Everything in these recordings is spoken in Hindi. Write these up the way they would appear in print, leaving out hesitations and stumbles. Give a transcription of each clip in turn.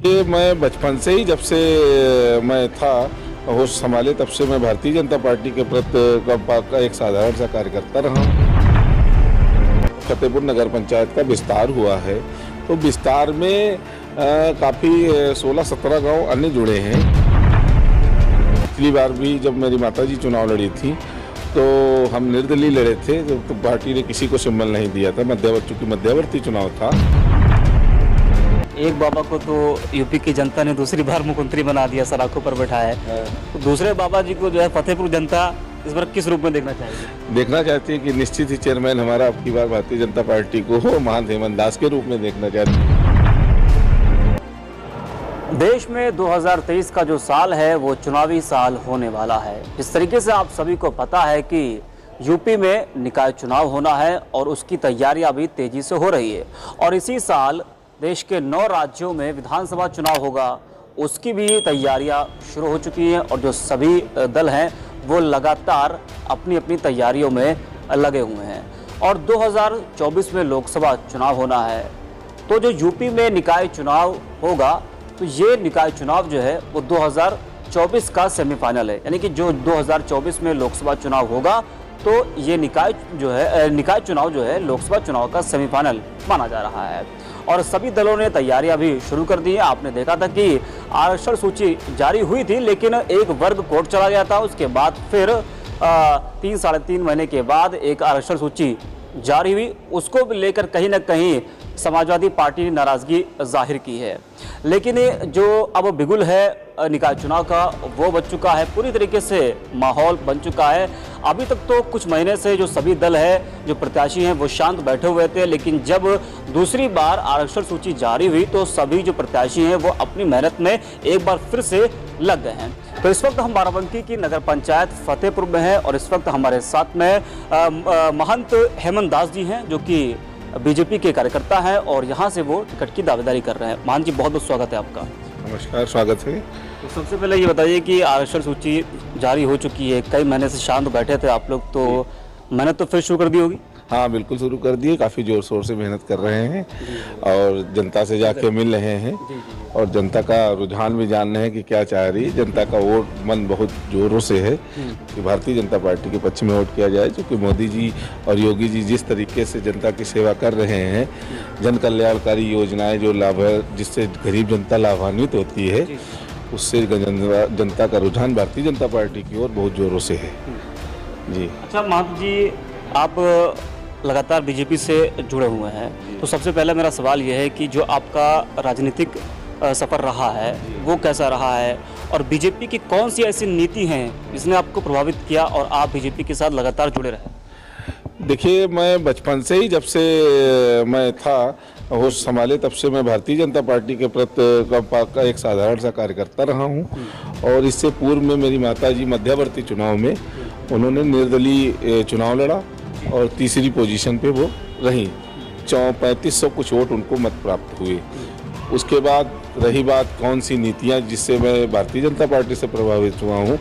ये मैं बचपन से ही, जब से मैं था होश संभाले, तब से मैं भारतीय जनता पार्टी के प्रति का एक साधारण सा कार्यकर्ता रहा हूँ। फतेहपुर नगर पंचायत का विस्तार हुआ है, तो विस्तार में काफ़ी 16-17 गांव अन्य जुड़े हैं। पिछली बार भी जब मेरी माताजी चुनाव लड़ी थी तो हम निर्दलीय लड़े थे, तो पार्टी ने किसी को सिंबल नहीं दिया था। चूँकि मध्यवर्ती चुनाव था। एक बाबा को तो यूपी की जनता ने दूसरी बार मुख्यमंत्री बना दिया, सराखों पर बैठा है। तो दूसरे बाबा जी को जो है फतेहपुर जनता इस बार किस रूप में देखना चाहिए? देखना चाहती है कि निश्चित ही चेयरमैन हमारा अब की बार भारतीय जनता पार्टी को महंत हेमंत दास के रूप में देखना चाहती है। देश में 2023 का जो साल है वो चुनावी साल होने वाला है। जिस तरीके से आप सभी को पता है कि यूपी में निकाय चुनाव होना है और उसकी तैयारियां भी तेजी से हो रही है, और इसी साल देश के 9 राज्यों में विधानसभा चुनाव होगा, उसकी भी तैयारियां शुरू हो चुकी हैं। और जो सभी दल हैं वो लगातार अपनी अपनी तैयारियों में लगे हुए हैं। और 2024 में लोकसभा चुनाव होना है, तो जो यूपी में निकाय चुनाव होगा, तो ये निकाय चुनाव जो है वो 2024 का सेमीफाइनल है। यानी कि जो 2024 में लोकसभा चुनाव होगा, तो ये निकाय चुनाव जो है लोकसभा चुनाव का सेमीफाइनल माना जा रहा है। और सभी दलों ने तैयारियां भी शुरू कर दी है। आपने देखा था कि आरक्षण सूची जारी हुई थी, लेकिन एक वर्ग कोर्ट चला गया था। उसके बाद फिर 3-3.5 महीने के बाद एक आरक्षण सूची जारी हुई। उसको लेकर कहीं ना कहीं समाजवादी पार्टी ने नाराजगी जाहिर की है। लेकिन जो अब बिगुल है निकाय चुनाव का, वो बच चुका है, पूरी तरीके से माहौल बन चुका है। अभी तक तो कुछ महीने से जो सभी दल है, जो प्रत्याशी हैं, वो शांत बैठे हुए थे। लेकिन जब दूसरी बार आरक्षण सूची जारी हुई तो सभी जो प्रत्याशी हैं वो अपनी मेहनत में एक बार फिर से लग गए हैं। तो इस वक्त हम बाराबंकी की नगर पंचायत फतेहपुर में हैं, और इस वक्त हमारे साथ में महंत हेमंत दास जी हैं, जो कि बीजेपी के कार्यकर्ता हैं, और यहाँ से वो टिकट की दावेदारी कर रहे हैं। महंत जी, बहुत बहुत स्वागत है आपका। नमस्कार, स्वागत है। तो सबसे पहले ये बताइए कि आरक्षण सूची जारी हो चुकी है, कई महीने से शांत बैठे थे आप लोग, तो मेहनत तो फिर शुरू कर दी होगी? हाँ, बिल्कुल शुरू कर दिए। काफ़ी ज़ोर शोर से मेहनत कर रहे हैं और जनता से जाके मिल रहे हैं, और जनता का रुझान भी जान रहे हैं कि क्या चाह रही है। जनता का वोट मन बहुत जोरों से है कि भारतीय जनता पार्टी के पक्ष में वोट किया जाए, क्योंकि मोदी जी और योगी जी जिस तरीके से जनता की सेवा कर रहे हैं, जन कल्याणकारी योजनाएं जो लाभ है, जिससे गरीब जनता लाभान्वित होती है, उससे जनता का रुझान भारतीय जनता पार्टी की ओर बहुत जोरों से है जी। अच्छा महंत जी, आप लगातार बीजेपी से जुड़े हुए हैं, तो सबसे पहला मेरा सवाल यह है कि जो आपका राजनीतिक सफ़र रहा है वो कैसा रहा है, और बीजेपी की कौन सी ऐसी नीति हैं जिसने आपको प्रभावित किया और आप बीजेपी के साथ लगातार जुड़े रहे? देखिए, मैं बचपन से ही, जब से मैं था होश संभाले, तब से मैं भारतीय जनता पार्टी के प्रति का एक साधारण सा कार्यकर्ता रहा हूँ। और इससे पूर्व में मेरी माताजी मध्यवर्ती चुनाव में उन्होंने निर्दलीय चुनाव लड़ा और तीसरी पोजीशन पे वो रही। 3500 कुछ वोट उनको मत प्राप्त हुए। उसके बाद रही बात कौन सी नीतियां जिससे मैं भारतीय जनता पार्टी से प्रभावित हुआ हूं,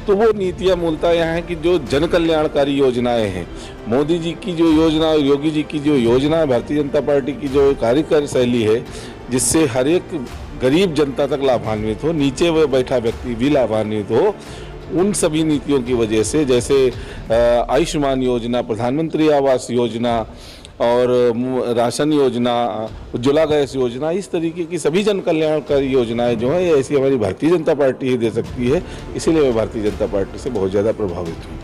तो वो नीतियां मूलतः यहाँ है कि जो जन कल्याणकारी योजनाएं हैं, मोदी जी की जो योजना और योगी जी की जो योजना है, भारतीय जनता पार्टी की जो कार्यकारी शैली है, जिससे हर एक गरीब जनता तक लाभान्वित हो, नीचे वो बैठा व्यक्ति भी लाभान्वित हो, उन सभी नीतियों की वजह से, जैसे आयुष्मान योजना, प्रधानमंत्री आवास योजना और राशन योजना, उज्ज्वला गैस योजना, इस तरीके की सभी जन कल्याणकारी योजनाएं जो हैं, ऐसी हमारी भारतीय जनता पार्टी ही दे सकती है। इसीलिए मैं भारतीय जनता पार्टी से बहुत ज़्यादा प्रभावित हूँ।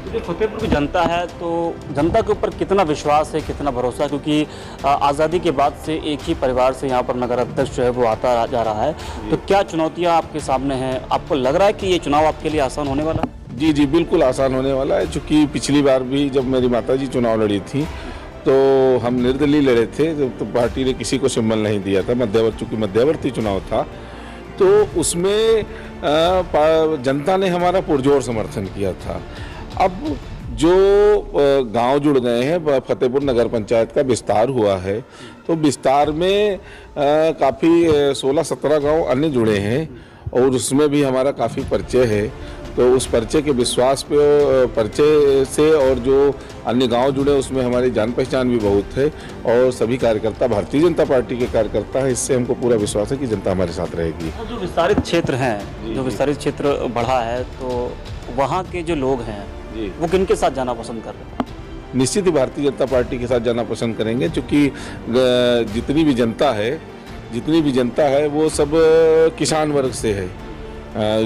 जो फतेहपुर की जनता है, तो जनता के ऊपर कितना विश्वास है, कितना भरोसा है? क्योंकि आज़ादी के बाद से एक ही परिवार से यहाँ पर नगर अध्यक्ष जो है वो आता जा रहा है, तो क्या चुनौतियाँ आपके सामने हैं? आपको लग रहा है कि ये चुनाव आपके लिए आसान होने वाला है? जी, बिल्कुल आसान होने वाला है। चूँकि पिछली बार भी जब मेरी माताजी चुनाव लड़ी थी तो हम निर्दलीय लड़े थे, तो पार्टी ने किसी को सिंबल नहीं दिया था। चूँकि मध्यवर्ती चुनाव था, तो उसमें जनता ने हमारा पुरजोर समर्थन किया था। अब जो गांव जुड़ गए हैं, फतेहपुर नगर पंचायत का विस्तार हुआ है, तो विस्तार में काफ़ी 16-17 गांव अन्य जुड़े हैं, और उसमें भी हमारा काफ़ी परिचय है। तो उस पर्चे के विश्वास पे, पर्चे से और जो अन्य गांव जुड़े उसमें हमारी जान पहचान भी बहुत है और सभी कार्यकर्ता भारतीय जनता पार्टी के कार्यकर्ता हैं। इससे हमको पूरा विश्वास है कि जनता हमारे साथ रहेगी। तो जो विस्तारित क्षेत्र हैं, जो विस्तारित क्षेत्र बढ़ा है, तो वहाँ के जो लोग हैं वो किनके साथ जाना पसंद कर रहे हैं? निश्चित ही भारतीय जनता पार्टी के साथ जाना पसंद करेंगे, क्योंकि जितनी भी जनता है वो सब किसान वर्ग से है।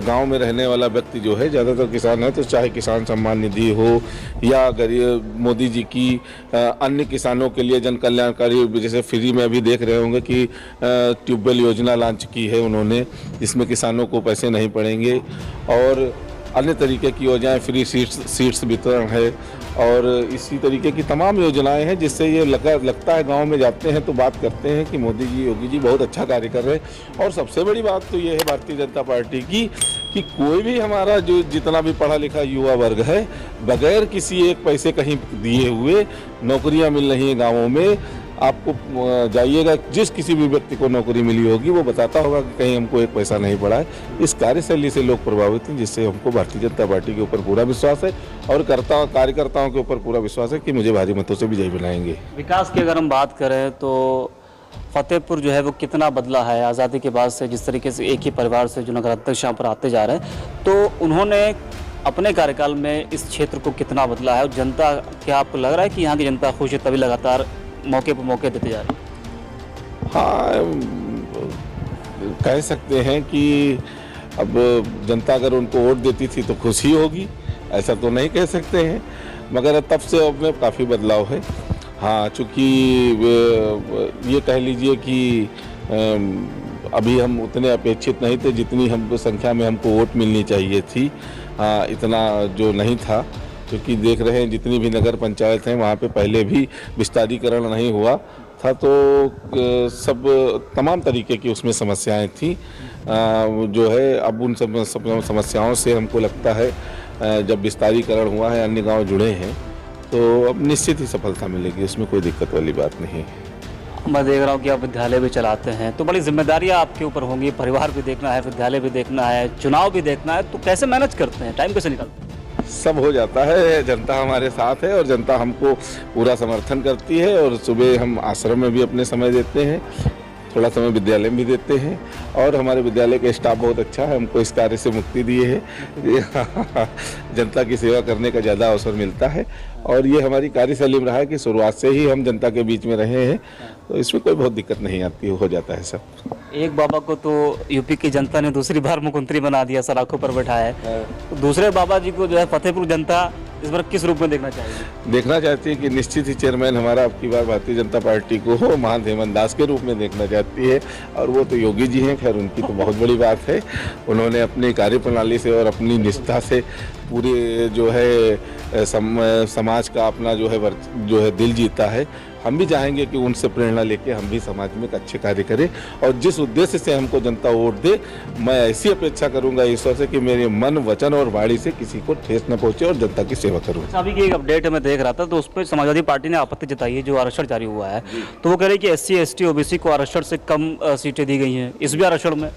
गांव में रहने वाला व्यक्ति जो है ज़्यादातर किसान है, तो चाहे किसान सम्मान निधि हो या गरीब मोदी जी की अन्य किसानों के लिए जन कल्याणकारी, जैसे फ्री में अभी देख रहे होंगे कि ट्यूबवेल योजना लॉन्च की है उन्होंने, जिसमें किसानों को पैसे नहीं पड़ेंगे, और अन्य तरीके की योजनाएं, फ्री सीट्स वितरण है और इसी तरीके की तमाम योजनाएं हैं, जिससे ये लगता है गांव में जाते हैं तो बात करते हैं कि मोदी जी, योगी जी बहुत अच्छा कार्य कर रहे हैं। और सबसे बड़ी बात तो ये है भारतीय जनता पार्टी की कि कोई भी हमारा जो जितना भी पढ़ा लिखा युवा वर्ग है, बगैर किसी एक पैसे कहीं दिए हुए नौकरियां मिल रही हैं गाँवों में। आपको जाइएगा, जिस किसी भी व्यक्ति को नौकरी मिली होगी वो बताता होगा कि कहीं हमको एक पैसा नहीं पड़ा है। इस कार्यशैली से लोग प्रभावित हैं, जिससे हमको भारतीय जनता पार्टी के ऊपर पूरा विश्वास है और कार्यकर्ताओं के ऊपर पूरा विश्वास है कि मुझे भारी मतों से विजयी बनाएंगे। विकास की अगर हम बात करें तो फतेहपुर जो है वो कितना बदला है आज़ादी के बाद से? जिस तरीके से एक ही परिवार से जो नगर अध्यक्ष यहाँ पर आते जा रहे हैं, तो उन्होंने अपने कार्यकाल में इस क्षेत्र को कितना बदला है? और जनता, क्या आपको लग रहा है कि यहाँ की जनता खुश है तभी लगातार मौके पर मौके देते जा रहे हैं? हाँ, कह सकते हैं कि अब जनता अगर उनको वोट देती थी तो खुशी होगी, ऐसा तो नहीं कह सकते हैं, मगर तब से अब में काफ़ी बदलाव है। हाँ, चूँकि ये कह लीजिए कि अभी हम उतने अपेक्षित नहीं थे जितनी हमको संख्या में हमको वोट मिलनी चाहिए थी। हाँ, इतना जो नहीं था, क्योंकि देख रहे हैं जितनी भी नगर पंचायत हैं वहाँ पे पहले भी विस्तारीकरण नहीं हुआ था, तो सब तमाम तरीके की उसमें समस्याएं थी। जो है अब उन सब समस्याओं से हमको लगता है जब विस्तारीकरण हुआ है, अन्य गांव जुड़े हैं, तो अब निश्चित ही सफलता मिलेगी, उसमें कोई दिक्कत वाली बात नहीं है। मैं देख रहा हूँ कि आप विद्यालय भी चलाते हैं, तो बड़ी जिम्मेदारियाँ आपके ऊपर होंगी, परिवार भी देखना है, विद्यालय भी देखना है, चुनाव भी देखना है, तो कैसे मैनेज करते हैं, टाइम कैसे निकालते हैं? सब हो जाता है, जनता हमारे साथ है और जनता हमको पूरा समर्थन करती है। और सुबह हम आश्रम में भी अपने समय देते हैं, थोड़ा समय विद्यालय में भी देते हैं, और हमारे विद्यालय का स्टाफ बहुत अच्छा है, हमको इस कार्य से मुक्ति दी है। जनता की सेवा करने का ज़्यादा अवसर मिलता है और ये हमारी कार्यशैली में रहा है कि शुरुआत से ही हम जनता के बीच में रहे हैं, तो इसमें कोई बहुत दिक्कत नहीं आती, हो जाता है सब। एक बाबा को तो यूपी की जनता ने दूसरी बार मुख्यमंत्री बना दिया, सलाखों पर बैठाया है, तो दूसरे बाबा जी को जो है फतेहपुर जनता इस बार किस रूप में देखना चाहिए? देखना चाहती है कि निश्चित ही चेयरमैन हमारा अब की बार भारतीय जनता पार्टी को हो महंत हेमंत दास के रूप में देखना चाहती है, और वो तो योगी जी हैं, खैर उनकी तो बहुत बड़ी बात है। उन्होंने अपनी कार्यप्रणाली से और अपनी निष्ठा से पूरे जो है समाज का अपना जो है दिल जीता है। हम भी चाहेंगे कि उनसे प्रेरणा लेके हम भी समाज में एक अच्छे कार्य करें, और जिस उद्देश्य से हमको जनता वोट दे, मैं ऐसी अपेक्षा करूंगा ईश्वर से कि मेरे मन, वचन और वाणी से किसी को ठेस न पहुंचे और जनता की सेवा करूं। अभी की एक अपडेट मैं देख रहा था, तो उस पर समाजवादी पार्टी ने आपत्ति जताई है, जो आरक्षण जारी हुआ है, तो वो कह रही है कि SC ST OBC को आरक्षण से कम सीटें दी गई हैं इस भी आरक्षण में।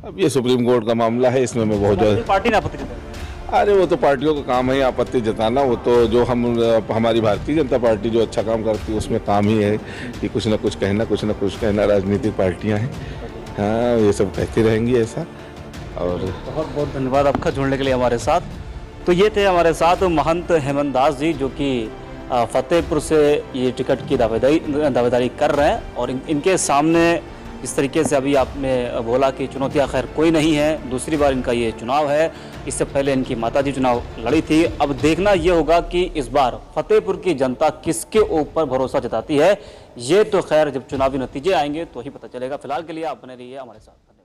अब ये सुप्रीम कोर्ट का मामला है, इसमें मैं बहुत ज़्यादा, पार्टी ने आपत्ति जताई। अरे वो तो पार्टियों का काम है आपत्ति जताना, वो तो जो हमारी भारतीय जनता पार्टी जो अच्छा काम करती है उसमें काम ही है कि कुछ ना कुछ कहना, राजनीतिक पार्टियां हैं, हाँ, ये सब कहती रहेंगी ऐसा। और बहुत बहुत धन्यवाद आपका जुड़ने के लिए हमारे साथ। तो ये थे हमारे साथ महंत हेमंत दास जी, जो कि फतेहपुर से ये टिकट की दावेदारी कर रहे हैं, और इनके सामने इस तरीके से अभी आपने बोला कि चुनौतियां खैर कोई नहीं है, दूसरी बार इनका ये चुनाव है, इससे पहले इनकी माताजी चुनाव लड़ी थी। अब देखना ये होगा कि इस बार फतेहपुर की जनता किसके ऊपर भरोसा जताती है, ये तो खैर जब चुनावी नतीजे आएंगे तो ही पता चलेगा। फिलहाल के लिए आप बने रहिए हमारे साथ।